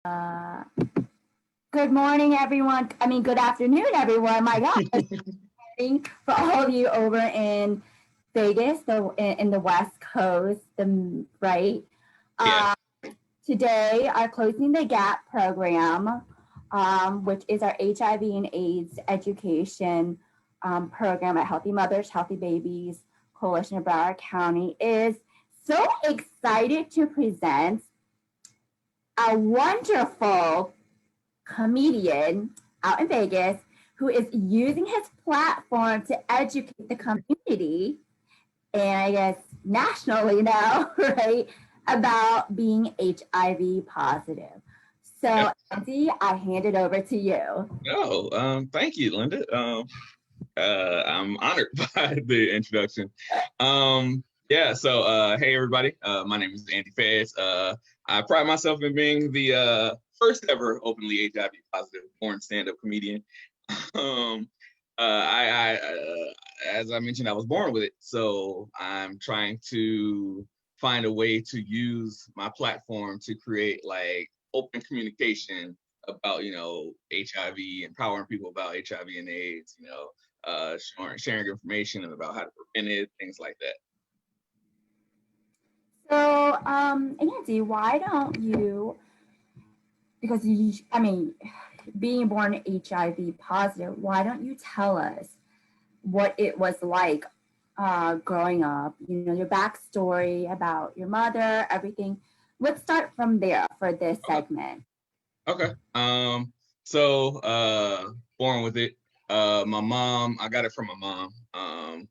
Uh, Good morning, everyone. I mean, good afternoon, everyone. My God, for all of you over in Vegas, in the West Coast, right? Yeah. Today, our Closing the Gap program, which is our HIV and AIDS education program at Healthy Mothers, Healthy Babies Coalition of Broward County, is so excited to present a wonderful comedian out in Vegas who is using his platform to educate the community, and I guess nationally now, right, about being HIV positive. So, Yep. Andy, I hand it over to you. Thank you, Linda. I'm honored by the introduction. Hey everybody. My name is Andy Fez. I pride myself in being the first ever openly HIV positive born stand-up comedian. As I mentioned, I was born with it, so I'm trying to find a way to use my platform to create like open communication about HIV, empowering people about HIV and AIDS, sharing information about how to prevent it, things like that. So, Andy, why don't you? Because being born HIV positive, why don't you tell us what it was like growing up? You know, your backstory about your mother, everything. Let's start from there for this segment. Okay. Born with it. My mom, I got it from my mom,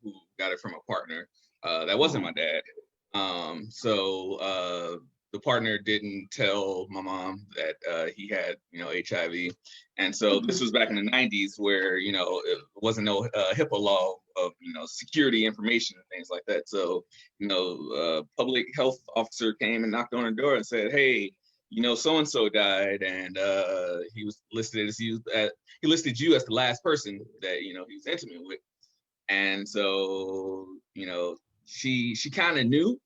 who got it from a partner. That wasn't my dad. The partner didn't tell my mom that he had, HIV. And so this was back in the 90s where, it wasn't no HIPAA law of, security information and things like that. So, public health officer came and knocked on her door and said, hey, so-and-so died, and he was listed as he listed you as the last person that, he was intimate with. And so, she kind of knew,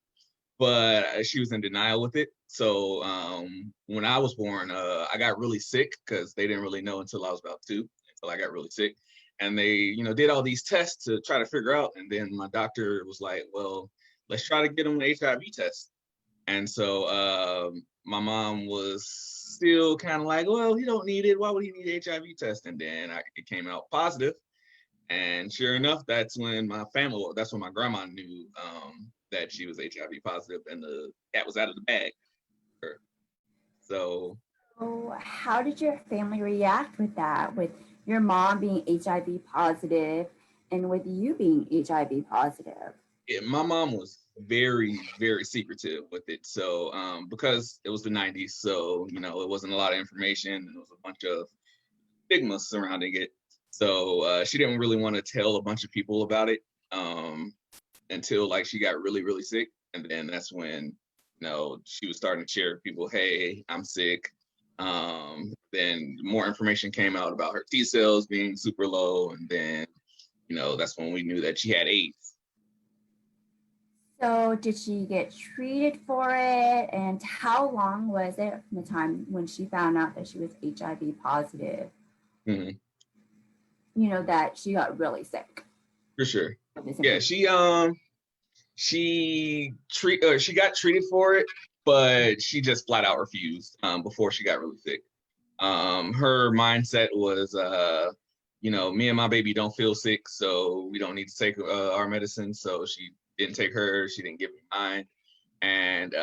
but she was in denial with it. So when I was born, I got really sick because they didn't really know until I was about 2, until I got really sick. And they, did all these tests to try to figure out. And then my doctor was like, well, let's try to get him an HIV test. And so my mom was still kind of like, well, he don't need it. Why would he need an HIV test? And then it came out positive. And sure enough, that's when my grandma knew that she was HIV positive, and the cat was out of the bag. So how did your family react with that? With your mom being HIV positive and with you being HIV positive? My mom was very, very secretive with it. So because it was the 90s, so it wasn't a lot of information, and there was a bunch of stigma surrounding it. So she didn't really want to tell a bunch of people about it until like she got really, really sick. And then that's when, she was starting to share with people, hey, I'm sick. Then more information came out about her T cells being super low. And then, that's when we knew that she had AIDS. So did she get treated for it? And how long was it from the time when she found out that she was HIV positive? Mm-hmm. That she got really sick. For sure. Yeah, she got treated for it, but she just flat out refused before she got really sick. Her mindset was, me and my baby don't feel sick, so we don't need to take our medicine. So she didn't take hers. She didn't give me mine. And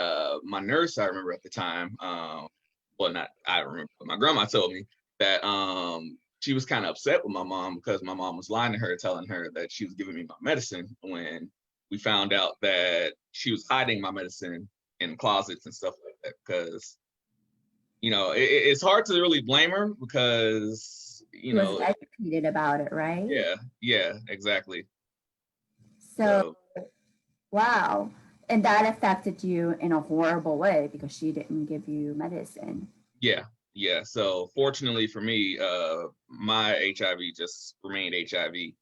my nurse, I remember at the time, not I remember, but my grandma told me that she was kind of upset with my mom because my mom was lying to her, telling her that she was giving me my medicine when we found out that she was hiding my medicine in closets and stuff like that. Because, it's hard to really blame her because, she was educated about it, right? Yeah, exactly. So, wow. And that affected you in a horrible way because she didn't give you medicine. Yeah. So fortunately for me, my HIV just remained HIV,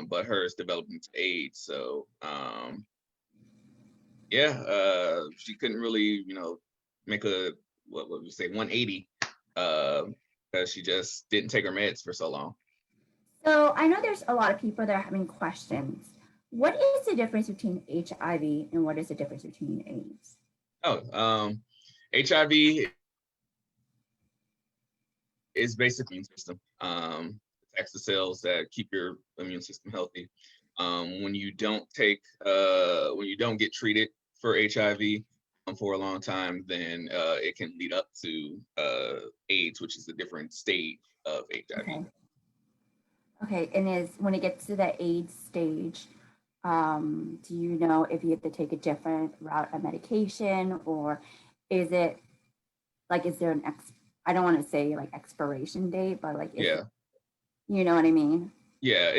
but hers developed into AIDS. So she couldn't really, make a what would we say, 180, because she just didn't take her meds for so long. So I know there's a lot of people that are having questions. What is the difference between HIV and what is the difference between AIDS? HIV is basically immune system. Attacks the cells that keep your immune system healthy. When you don't get treated for HIV for a long time, then it can lead up to AIDS, which is a different stage of HIV. Okay, and when it gets to the AIDS stage, do you know if you have to take a different route of medication, or is it like, is there I don't want to say like expiration date, but like, you know what I mean? Yeah,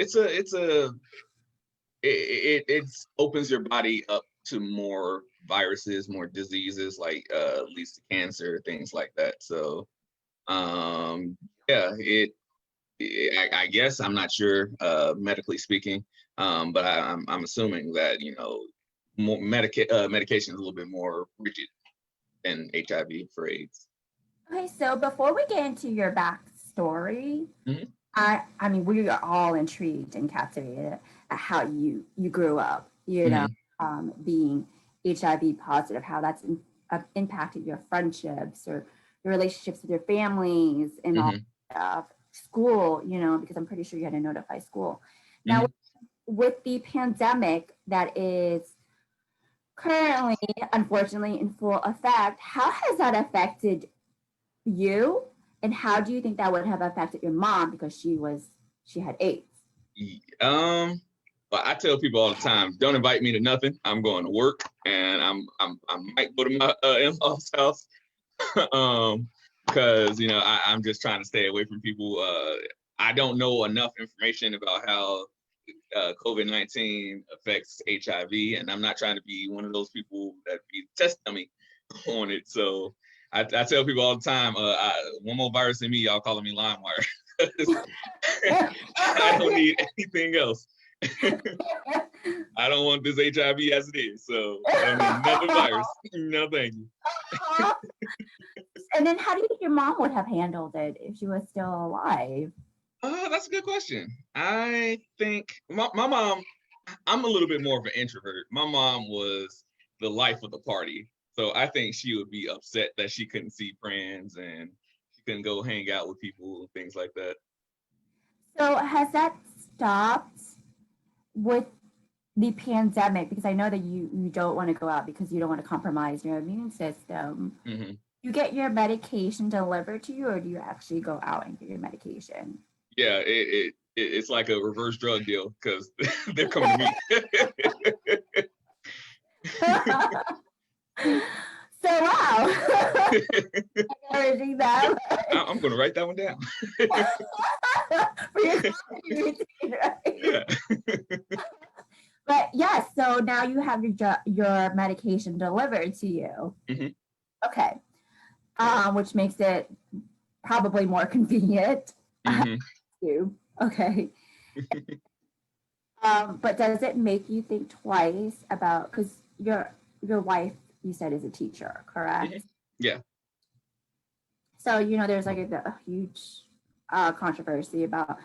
it opens your body up to more viruses, more diseases, like leads to cancer, things like that. So I guess, I'm not sure medically speaking, but I'm assuming that, you know, more medication is a little bit more rigid than HIV for AIDS. Okay, so before we get into your backstory, I mean, we are all intrigued and captivated at how you grew up, you know, being HIV positive, how that's impacted your friendships or your relationships with your families and all stuff. School, you know, because I'm pretty sure you had to notify school. Now, with the pandemic that is currently, unfortunately, in full effect, how has that affected you? And how do you think that would have affected your mom, because she had AIDS? But I tell people all the time, don't invite me to nothing. I'm going to work, and I might go to my in-laws house. Because, you know, I'm just trying to stay away from people. I don't know enough information about how COVID-19 affects HIV, and I'm not trying to be one of those people that be test dummy on it. So I tell people all the time, one more virus than me, y'all calling me LimeWire. I don't need anything else. I don't want this HIV as it is. So I don't need another virus. No, thank you. And then how do you think your mom would have handled it if she was still alive? That's a good question. I think my mom, I'm a little bit more of an introvert. My mom was the life of the party. So I think she would be upset that she couldn't see friends and she couldn't go hang out with people and things like that. So has that stopped with the pandemic? Because I know that you don't want to go out because you don't want to compromise your immune system. You get your medication delivered to you, or do you actually go out and get your medication? Yeah, it's like a reverse drug deal, because they're coming to me. So wow, encouraging them. I'm going to write that one down. For your routine, right? Yeah. But yes, so now you have your medication delivered to you. Okay, which makes it probably more convenient. Okay. But does it make you think twice about, because your wife, you said, is a teacher, correct? Yeah. So, you know, there's like a huge controversy about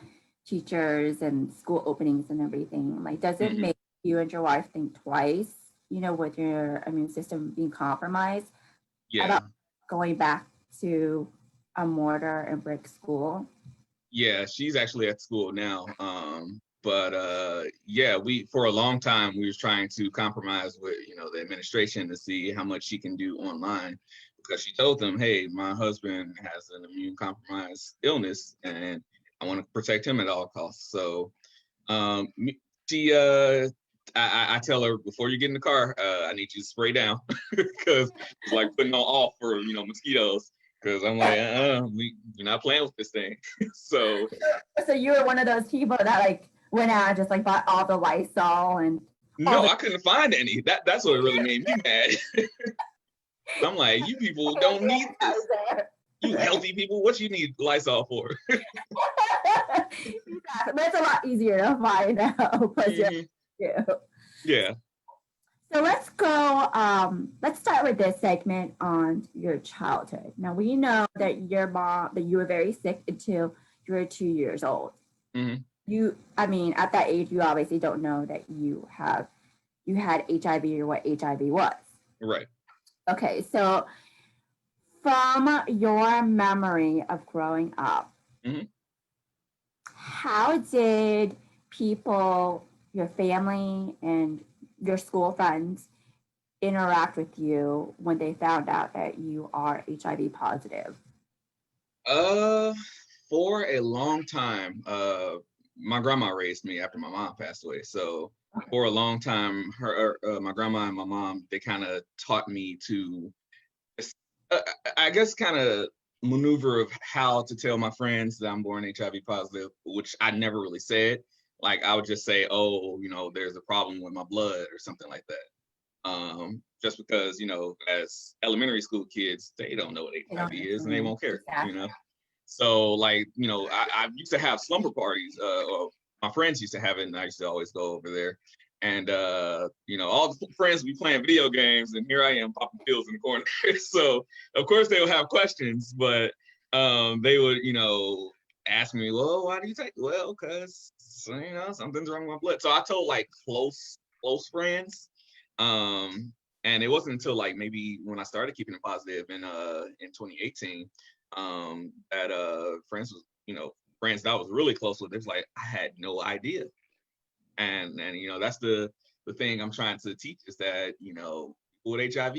teachers and school openings and everything. Like, does it make you and your wife think twice, you know, with your immune system being compromised, about going back to a mortar and brick school? Yeah, she's actually at school now. But we, for a long time, we was trying to compromise with, you know, the administration to see how much she can do online, because she told them, hey, my husband has an immune compromised illness and I want to protect him at all costs. So I tell her, before you get in the car, I need you to spray down, because it's like putting on off for, you know, mosquitoes. Because I'm like, we're not playing with this thing. So you were one of those people that like went out and just like bought all the Lysol and. No, I couldn't find any. That's what really made me mad. I'm like, you people don't need this. You healthy people, what you need Lysol for? That's a lot easier to find out. Yeah. Yeah. So let's go. Let's start with this segment on your childhood. Now we know that that you were very sick until you were 2 years old. I mean, at that age, you obviously don't know that you had HIV or what HIV was. Right. Okay, so from your memory of growing up, how did people, your family and your school friends interact with you when they found out that you are HIV positive? For a long time, my grandma raised me after my mom passed away. So for a long time, my grandma and my mom, they kind of taught me to, I guess, kind of maneuver of how to tell my friends that I'm born HIV positive, which I never really said. Like I would just say, oh, there's a problem with my blood or something like that. Just because, as elementary school kids, they don't know what HIV is and they won't care, So like, I used to have slumber parties, or my friends used to have it, and I used to always go over there. And, all the friends would be playing video games, and here I am popping pills in the corner. So, of course, they would have questions, but they would, ask me, well, why do you take it? Well, because, something's wrong with my blood. So I told, like, close friends. And it wasn't until, like, maybe when I started keeping it positive in 2018, that friends that I was really close with, it was like, I had no idea. And that's the thing I'm trying to teach is that, people with HIV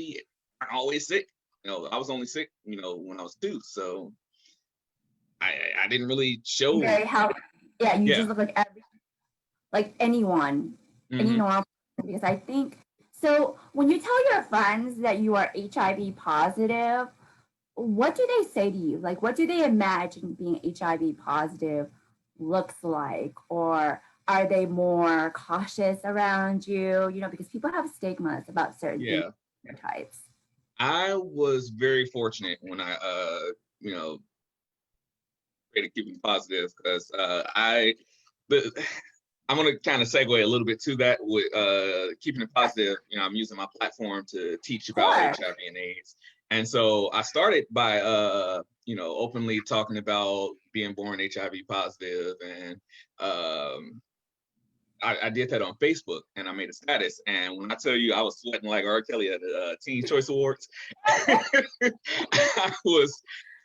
aren't always sick. I was only sick, when I was 2. So I didn't really show. Very healthy. Yeah, you just look like anyone, any normal, because I think, so when you tell your friends that you are HIV positive, what do they say to you? Like, what do they imagine being HIV positive looks like? Or are they more cautious around you? Because people have stigmas about certain types. I was very fortunate when I, created Keeping Positive, because I'm going to kind of segue a little bit to that with Keeping It Positive. I'm using my platform to teach about HIV and AIDS. And so I started by, openly talking about being born HIV positive. And I did that on Facebook, and I made a status. And when I tell you I was sweating like R. Kelly at the Teen Choice Awards,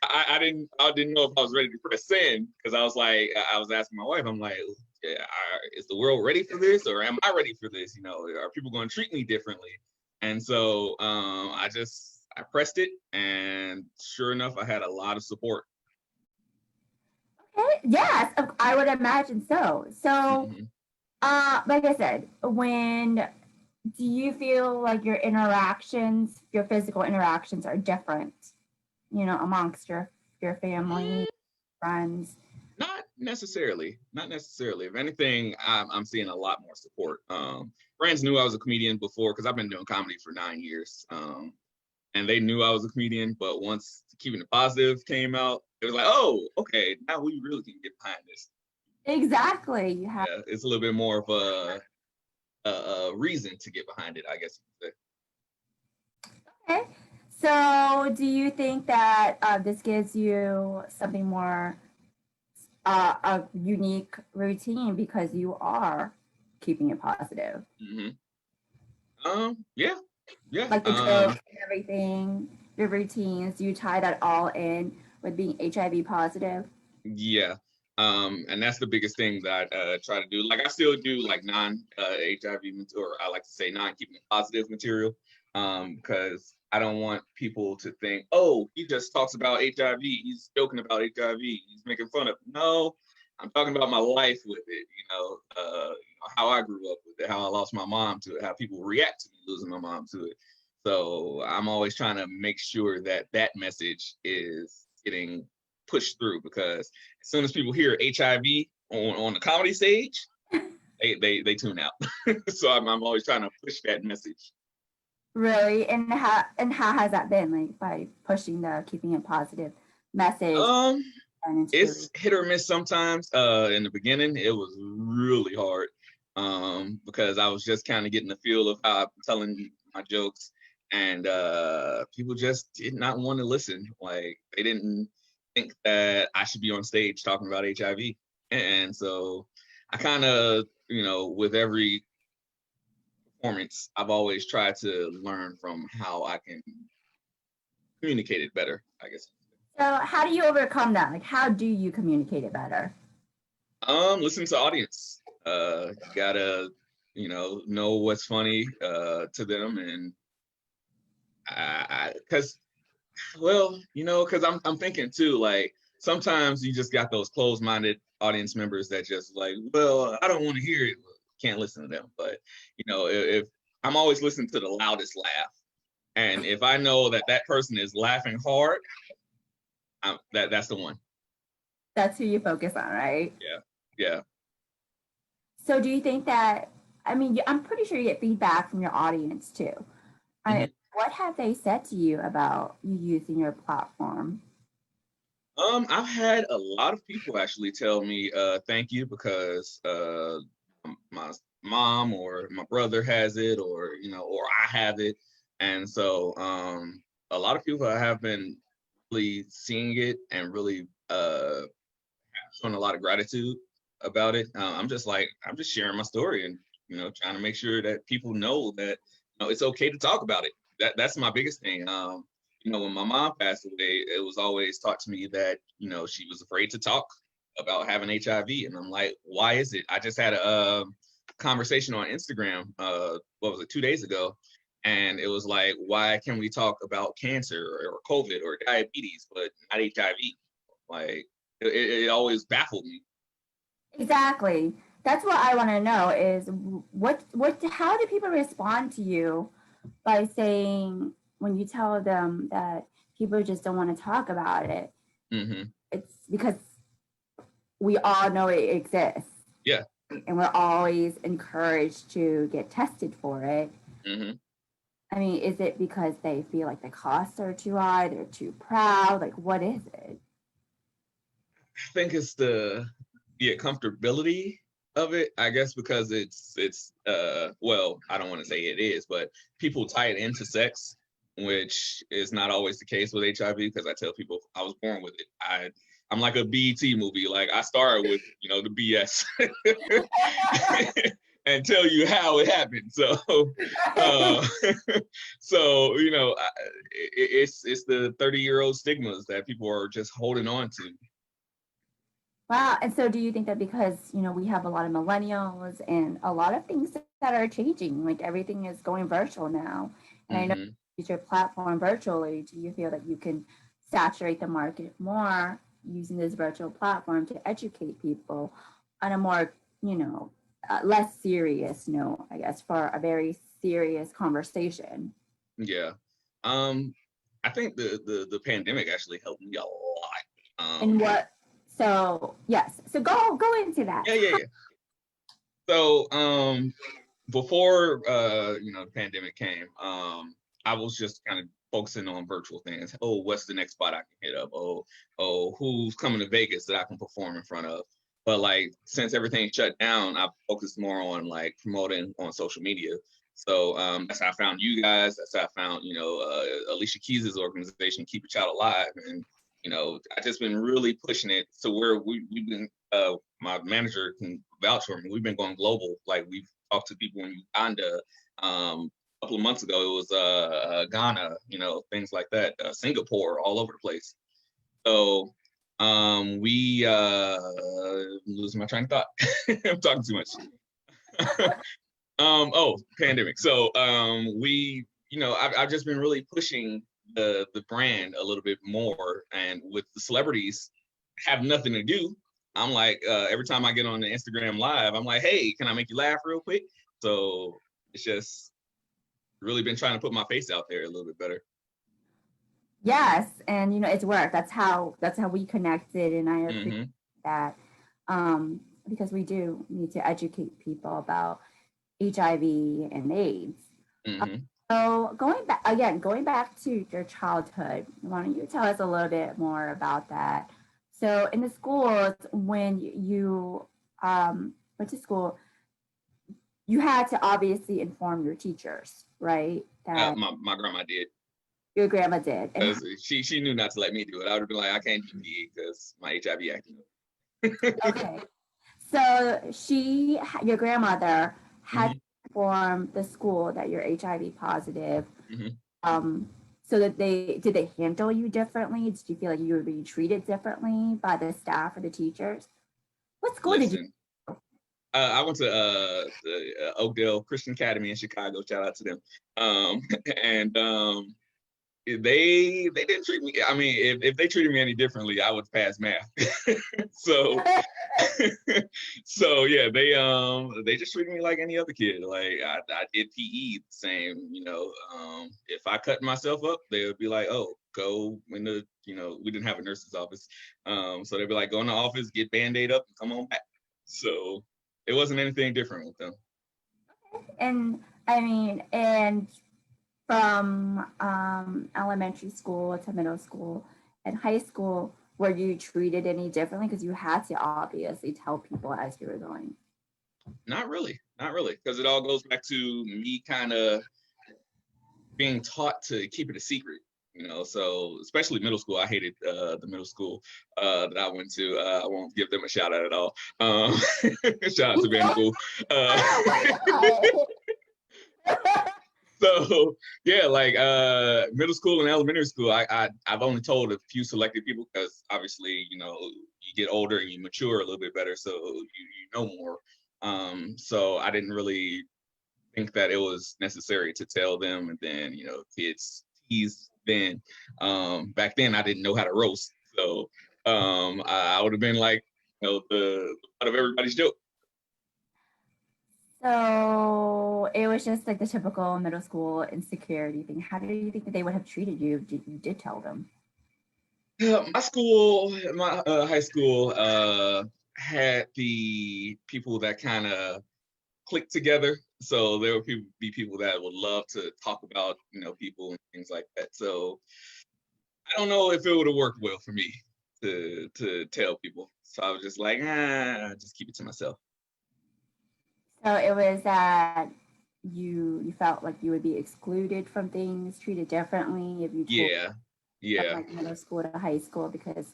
I didn't know if I was ready to press send, because I was like, I was asking my wife, I'm like, is the world ready for this, or am I ready for this? Are people going to treat me differently? And so I pressed it, and sure enough, I had a lot of support. Okay. Yes, I would imagine so. So, like I said, do you feel like your physical interactions are different, amongst your family, friends? Not necessarily. If anything, I'm seeing a lot more support. Friends knew I was a comedian before, because I've been doing comedy for 9 years. And they knew I was a comedian, but once Keeping It Positive came out, it was like, oh, okay, now we really can get behind this. Exactly. It's a little bit more of a reason to get behind it, I guess you could say. Okay. So do you think that this gives you something more, a unique routine because you are keeping it positive? Yeah. Like the jokes and everything, your routines, do you tie that all in with being HIV positive? Yeah. And that's the biggest thing that I try to do. Like, I still do like non-HIV, or I like to say non-keeping it positive material, because I don't want people to think, oh, he just talks about HIV, he's joking about HIV, he's making fun of it. No, I'm talking about my life with it, how I grew up with it, how I lost my mom to it, how people react to me losing my mom to it. So I'm always trying to make sure that that message is getting pushed through, because as soon as people hear HIV on the comedy stage, they tune out. So I'm always trying to push that message. Really? And how has that been, like, by pushing the keeping it positive message? It's hit or miss sometimes. In the beginning, it was really hard, because I was just kind of getting the feel of how I'm telling my jokes. and people just did not want to listen. Like they didn't think that I should be on stage talking about HIV. And so I kind of, with every performance, I've always tried to learn from how I can communicate it better, I guess. So how do you overcome that? Like, how do you communicate it better? Listen to audience. You gotta, know what's funny to them, and because I'm thinking too, like sometimes you just got those closed-minded audience members that just like, well, I don't want to hear it, can't listen to them. But if I'm always listening to the loudest laugh, and if I know that that person is laughing hard, that's the one. That's who you focus on, right? Yeah. So do you think that, I mean, I'm pretty sure you get feedback from your audience too. What have they said to you about you using your platform? I've had a lot of people actually tell me thank you because my mom or my brother has it, or or I have it. And so a lot of people have been really seeing it and really showing a lot of gratitude about it. I'm just sharing my story and trying to make sure that people know that it's okay to talk about it. That's my biggest thing. When my mom passed away, it was always taught to me that she was afraid to talk about having HIV, and I'm like, why is it? I just had a conversation on Instagram. What was it, 2 days ago? And it was like, why can we talk about cancer or COVID or diabetes, but not HIV? Like, it always baffled me. Exactly. That's what I want to know is how do people respond to you by saying, when you tell them that people just don't want to talk about it? Mm-hmm. It's because we all know it exists. Yeah. And we're always encouraged to get tested for it. Mm-hmm. I mean, is it because they feel like the costs are too high, they're too proud? Like, what is it? I think it's the comfortability of it, I guess, because it's well, I don't want to say it is, but people tie it into sex, which is not always the case with HIV, because I tell people I was born with it. I'm like a BET movie. Like I started with the BS and tell you how it happened. So so it's the 30-year-old stigmas that people are just holding on to. Wow. And so do you think that because, we have a lot of millennials and a lot of things that are changing, like everything is going virtual now, and I know you use your platform virtually, do you feel that you can saturate the market more using this virtual platform to educate people on a more, less serious note, I guess, for a very serious conversation? Yeah. I think the pandemic actually helped me a lot. And what? So yes. So go into that. Yeah. So before the pandemic came, I was just kind of focusing on virtual things. Oh, what's the next spot I can hit up? Oh, who's coming to Vegas that I can perform in front of? But like since everything shut down, I focused more on like promoting on social media. So that's how I found you guys. That's how I found Alicia Keys' organization, Keep a Child Alive, and I just been really pushing it to where we've been. My manager can vouch for me. We've been going global. Like we've talked to people in Uganda. A couple of months ago, it was Ghana. Things like that. Singapore, all over the place. So we I'm losing my train of thought. I'm talking too much. Pandemic. So I've just been really pushing the brand a little bit more, and with the celebrities have nothing to do. I'm like every time I get on the Instagram live, I'm like, hey, can I make you laugh real quick? So it's just really been trying to put my face out there a little bit better. Yes, and it's work. That's how we connected, and I appreciate that because we do need to educate people about HIV and AIDS. So going back to your childhood, why don't you tell us a little bit more about that? So in the schools, when you went to school, you had to obviously inform your teachers right? That My grandma did. your grandma did. And Because she knew not to let me do it. I would have been like, I can't do PE because my HIV acting up. okay, so your grandmother had Hmm. to inform the school that you're HIV positive. Hmm. So that did they handle you differently? Did you feel like you were being treated differently by the staff or the teachers? What school did you? Listen, I went to the Oakdale Christian Academy in Chicago. Shout out to them. And they didn't treat me. I mean, if they treated me any differently, I would pass math. So so yeah, they just treated me like any other kid. Like I did PE the same. If I cut myself up, they would be like, oh, go in the we didn't have a nurse's office, so they'd be like, go in the office, get Band-Aid up, and come on back. So it wasn't anything different with them. And I mean, and from elementary school to middle school and high school, were you treated any differently? Because you had to obviously tell people as you were going. Not really, because it all goes back to me kind of being taught to keep it a secret. So especially middle school, I hated the middle school that I went to. I won't give them a shout out at all. Shout out to Vanderpool. So yeah, like middle school and elementary school, I've only told a few selected people because obviously you get older and you mature a little bit better, so you know more. So I didn't really think that it was necessary to tell them, and then kids tease then. Back then I didn't know how to roast, so I would have been like the butt of everybody's joke. So it was just like the typical middle school insecurity thing. How do you think that they would have treated you if you did tell them? My high school had the people that kind of clicked together. So there would be people that would love to talk about people and things like that. So I don't know if it would have worked well for me to tell people. So I was just like, just keep it to myself. So it was that you felt like you would be excluded from things, treated differently if you told Yeah. like middle school to high school, because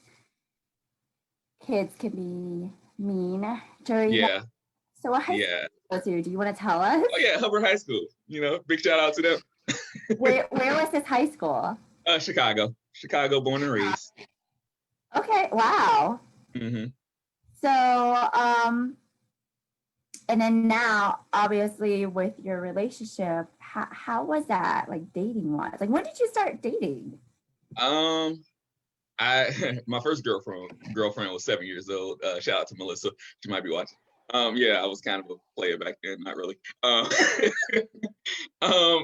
kids can be mean during that. So what high school do you want to tell us? Oh yeah, Hubbard High School. Big shout out to them. Where was this high school? Chicago, born and raised. Okay, wow. Mm-hmm. So and then now, obviously, with your relationship, how was that, like dating wise? Like, when did you start dating? My first girlfriend was 7 years old. Shout out to Melissa. She might be watching. Yeah, I was kind of a player back then, not really.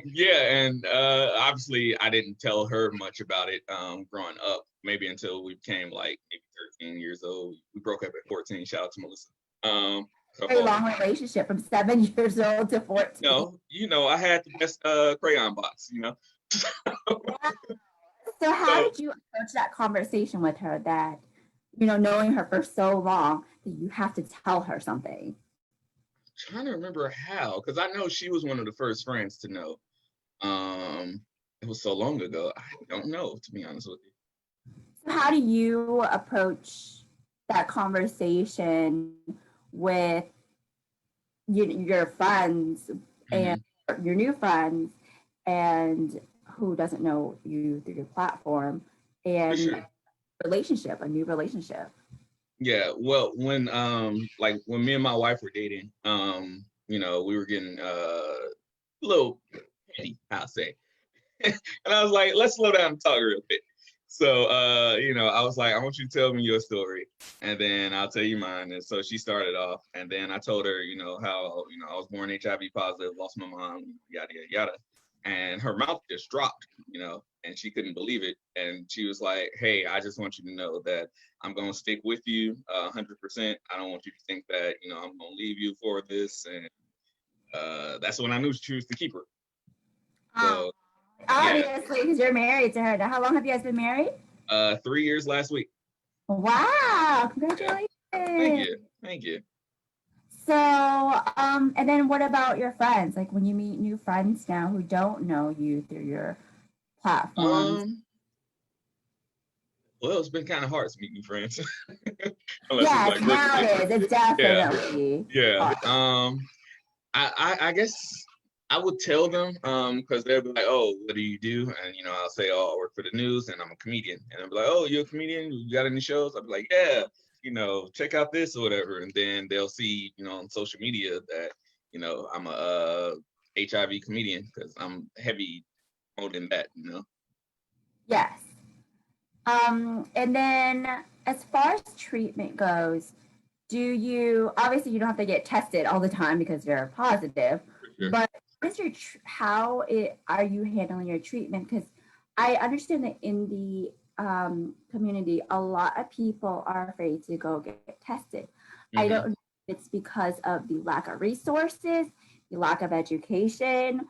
Yeah, and obviously I didn't tell her much about it growing up, maybe until we became like maybe 13 years old. We broke up at 14. Shout out to Melissa. Very long relationship from 7 years old to 14. No, I had the best crayon box, So how did you approach that conversation with her that, knowing her for so long, that you have to tell her something? I'm trying to remember how, because I know she was one of the first friends to know. It was so long ago. I don't know, to be honest with you. So how do you approach that conversation with your friends and your new friends, and who doesn't know you through your platform, and a new relationship? Yeah, well, when me and my wife were dating, we were getting a little petty, I'll say. And I was like, let's slow down and talk real bit. So I was like, I want you to tell me your story, and then I'll tell you mine. And so she started off, and then I told her, how I was born HIV positive, lost my mom, yada yada yada. And her mouth just dropped, and she couldn't believe it. And she was like, hey, I just want you to know that I'm going to stick with you 100%. I don't want you to think that, I'm going to leave you for this. And that's when I knew she was the keeper. So, obviously, because you're married to her. Now, how long have you guys been married? 3 years last week. Wow, congratulations. Thank you. So, and then what about your friends? Like when you meet new friends now who don't know you through your platforms? Um, well, it's been kind of hard to meet new friends, unless it's Yes, like now virtually. it is. It's Yeah, definitely yeah. hard. I guess I would tell them because they'll be like, "Oh, what do you do?" And I'll say, "Oh, I work for the news and I'm a comedian." And they'll be like, "Oh, you're a comedian? You got any shows?" I'll be like, "Yeah, check out this or whatever." And then they'll see, on social media that I'm a HIV comedian because I'm heavy promoting that. Yes. And then as far as treatment goes, do you obviously you don't have to get tested all the time because you're positive, For sure. but what is your are you handling your treatment? Because I understand that in the community, a lot of people are afraid to go get tested. I Hmm. don't know if it's because of the lack of resources, the lack of education,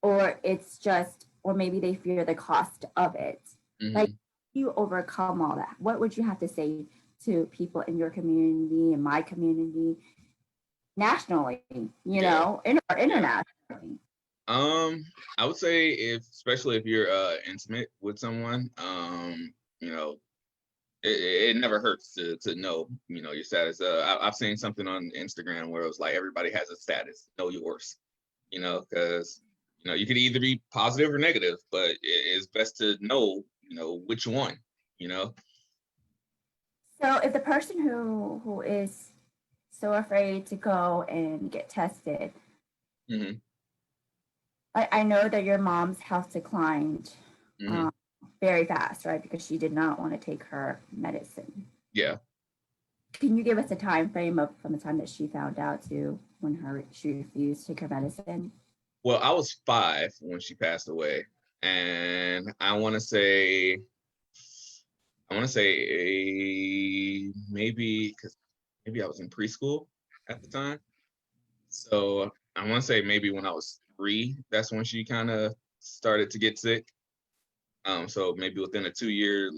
or it's just, or maybe they fear the cost of it. Like, Hmm. you overcome all that? What would you have to say to people in your community, in my community, nationally, Yeah, or yeah. internationally? I would say especially if you're intimate with someone, you know, it never hurts to know, your status. I've seen something on Instagram where it was like everybody has a status, know yours, because you could either be positive or negative, but it's best to know, which one, you know. So if the person who is so afraid to go and get tested, Hmm. I know that your mom's health declined Hmm. um, very fast, right? Because she did not want to take her medicine. Yeah. Can you give us a time frame of from the time that she found out to when she refused to take her medicine? Well, I was 5 when she passed away, and I want to say maybe because maybe I was in preschool at the time. So I want to say maybe when I was 3, that's when she kind of started to get sick. So maybe within a 2-year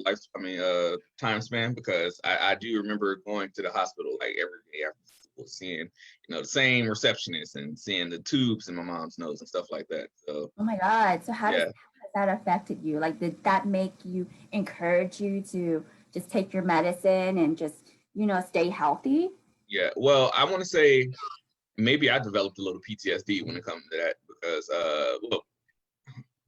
time span, because I do remember going to the hospital like every day after school, seeing, the same receptionist and seeing the tubes in my mom's nose and stuff like that. So Oh my God. So yeah, how has that affected you? Like, did that make you encourage you to just take your medicine and just, stay healthy? yeah. Well, I want to say maybe I developed a little PTSD when it comes to that because, well,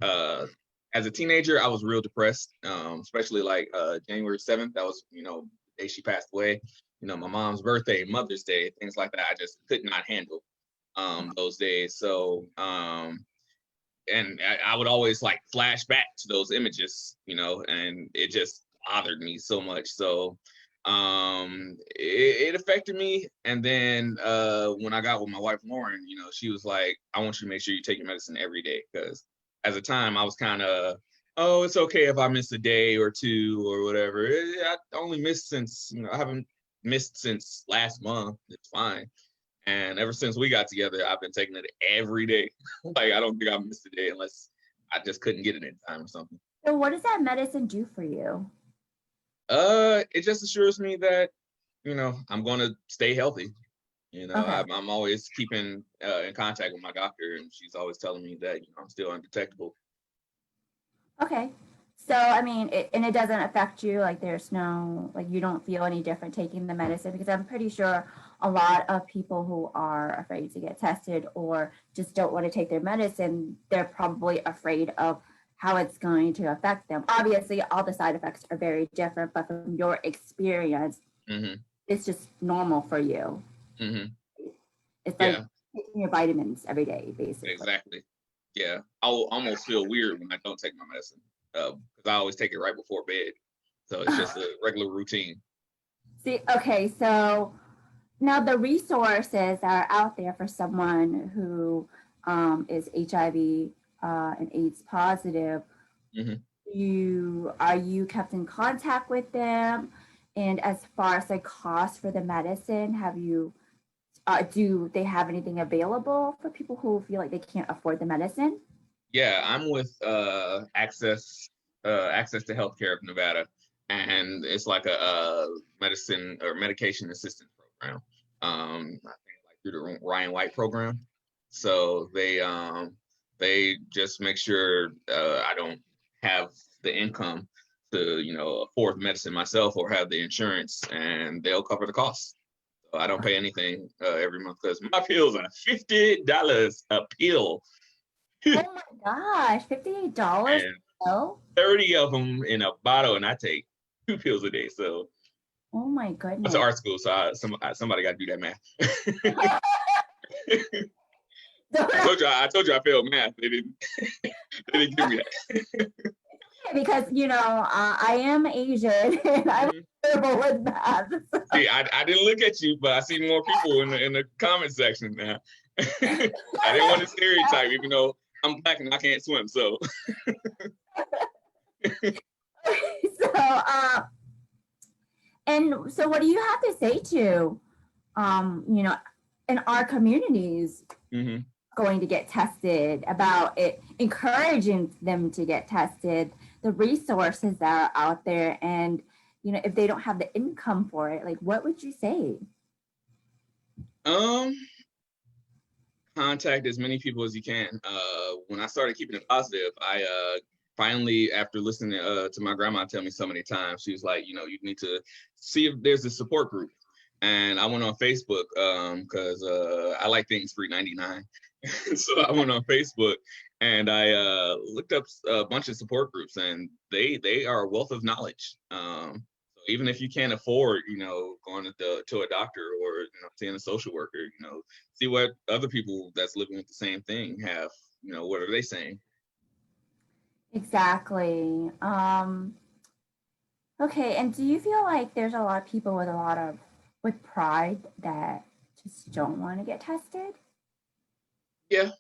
uh, as a teenager, I was real depressed, especially like January 7th. That was, the day she passed away. My mom's birthday, Mother's Day, things like that. I just could not handle those days. So, and I would always like flash back to those images, and it just bothered me so much. So, it affected me. And then when I got with my wife Lauren, she was like, I want you to make sure you take your medicine every day, because at the time I was kind of, oh, it's okay if I miss a day or two or whatever. I only missed since, I haven't missed since last month. It's fine. And ever since we got together, I've been taking it every day. Like, I don't think I missed a day unless I just couldn't get it in time or something. So what does that medicine do for you? It just assures me that, I'm going to stay healthy. Okay. I'm always keeping in contact with my doctor, and she's always telling me that, I'm still undetectable. Okay. So, I mean, it doesn't affect you. Like, there's no, like, you don't feel any different taking the medicine because I'm pretty sure a lot of people who are afraid to get tested or just don't want to take their medicine, they're probably afraid of how it's going to affect them. Obviously, all the side effects are very different, but from your experience, Hmm. it's just normal for you. Hmm. It's like Yeah, taking your vitamins every day, basically. exactly. Yeah, I'll almost feel weird when I don't take my medicine because I always take it right before bed. So it's just a regular routine. See, okay, so now the resources that are out there for someone who is HIV and AIDS positive, Hmm. you are you kept in contact with them? And as far as the cost for the medicine, have you do they have anything available for people who feel like they can't afford the medicine? Yeah, I'm with Access to Healthcare of Nevada, and it's like a medicine or medication assistance program. I think like through the Ryan White program. So they just make sure I don't have the income to, you know, afford medicine myself or have the insurance, and they'll cover the costs. So I don't pay anything every month because my pills are $50 a pill. Oh my gosh, $58? And No. 30 of them in a bottle, and I take 2 pills a day. So Oh my that's an goodness. art school, so somebody got to do that math. I told you I failed math. They didn't give me that. Because, you know, I am Asian and I'm terrible with math. See, I didn't look at you, but I see more people in the comment section now. I didn't want to stereotype, even though I'm Black and I can't swim. So, so what do you have to say to, you know, in our communities going to get tested, about it, encouraging them to get tested, the resources that are out there, and, you know, if they don't have the income for it, like, what would you say? Contact as many people as you can. When I started keeping it positive, I finally, after listening to my grandma tell me so many times, she was like, you know, you need to see if there's a support group. And I went on Facebook because I like things free 99. So I went on Facebook and I looked up a bunch of support groups, and they are a wealth of knowledge. So even if you can't afford, you know, going to a doctor or, you know, seeing a social worker, you know, see what other people that's living with the same thing have, you know, what are they saying? Exactly. Okay, and do you feel like there's a lot of people with pride that just don't want to get tested? Yeah.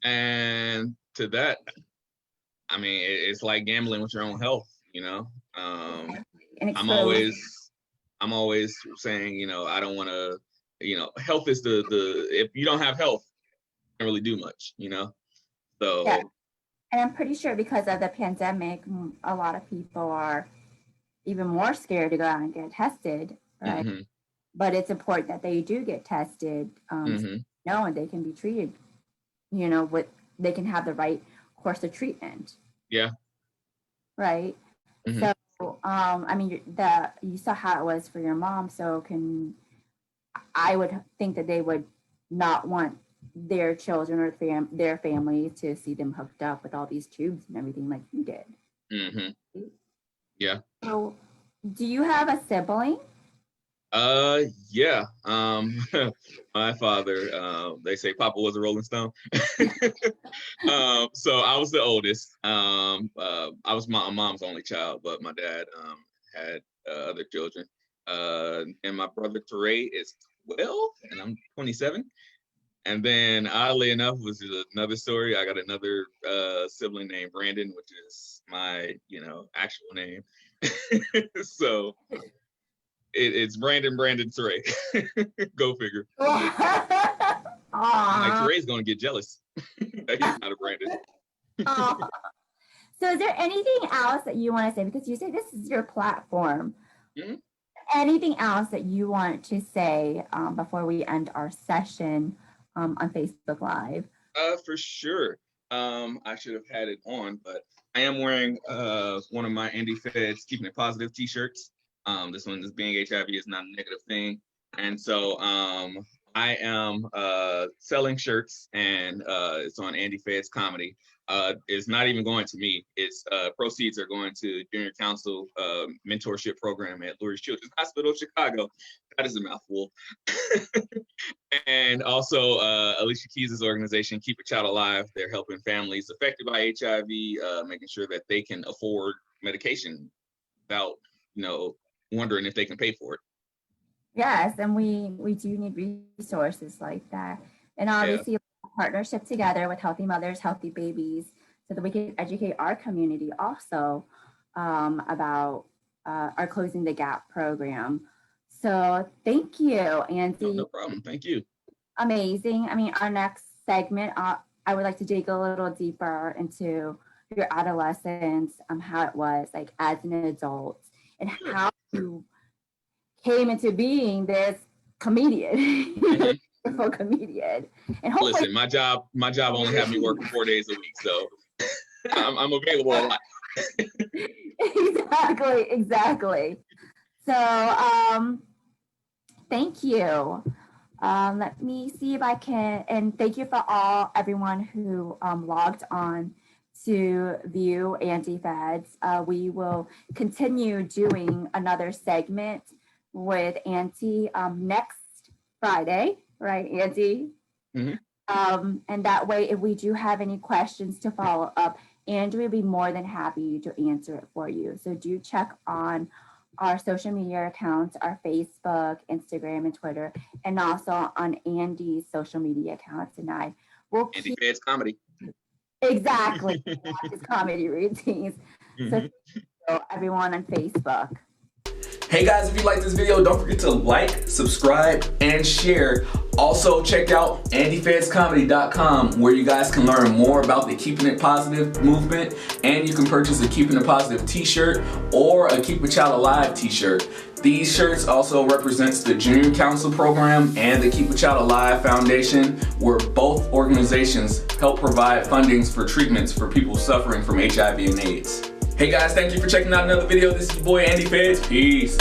And to that, I mean, it's like gambling with your own health, you know. And I'm always saying, you know, I don't want to, you know, health is the if you don't have health, you can't really do much, you know. So yeah. And I'm pretty sure because of the pandemic, a lot of people are even more scared to go out and get tested, right? But it's important that they do get tested, and they can be treated, you know, they can have the right course of treatment. Yeah. Right. So, I mean, you saw how it was for your mom. So I would think that they would not want their children or their family to see them hooked up with all these tubes and everything like you did. Yeah. So, do you have a sibling? Yeah. My father, they say Papa was a Rolling Stone. So I was the oldest. I was my mom's only child, but my dad had other children. And my brother Teray is 12, and I'm 27. And then, oddly enough, was another story. I got another sibling named Brandon, which is my, you know, actual name. So it's Brandon Teray. Go figure. Like, Teray's gonna get jealous that he's not a Brandon. So is there anything else that you want to say? Because you say this is your platform. Anything else that you want to say before we end our session on Facebook Live? For sure. I should have had it on, but I am wearing one of my Indie Feds Keeping It Positive t-shirts. This one is being HIV is not a negative thing. And so I am selling shirts, and it's on Andy Fed's Comedy. It's not even going to me. It's proceeds are going to Junior Council mentorship program at Lurie's Children's Hospital, Chicago. That is a mouthful. And also Alicia Keys' organization, Keep a Child Alive. They're helping families affected by HIV, making sure that they can afford medication without, you know, wondering if they can pay for it. Yes, and we do need resources like that. And obviously a partnership together with Healthy Mothers, Healthy Babies, so that we can educate our community also about our Closing the Gap program. So thank you, Andy. No problem. Thank you. Amazing. I mean, our next segment, I would like to dig a little deeper into your adolescence, how it was like as an adult, and how you came into being this comedian. Wonderful comedian. And hopefully, Listen, my job only have me working 4 days a week, so I'm available a lot. Exactly. So thank you. Let me see if I can, and thank you for everyone who logged on to view Anti-Feds. We will continue doing another segment with Auntie next Friday, right, Auntie? Mm-hmm. And that way, if we do have any questions to follow up, Andrew will be more than happy to answer it for you. So do check on our social media accounts, our Facebook, Instagram, and Twitter, and also on Andy's social media accounts. And I will keep Anti-Feds comedy. Exactly. His comedy routines. So everyone on Facebook. Hey guys, if you like this video, don't forget to like, subscribe, and share. Also, check out antifedscomedy.com where you guys can learn more about the Keeping It Positive movement, and you can purchase a Keeping It Positive t-shirt or a Keep a Child Alive t-shirt. These shirts also represents the Junior Council Program and the Keep a Child Alive Foundation, where both organizations help provide fundings for treatments for people suffering from HIV and AIDS. Hey guys, thank you for checking out another video. This is your boy Andy Feds. Peace.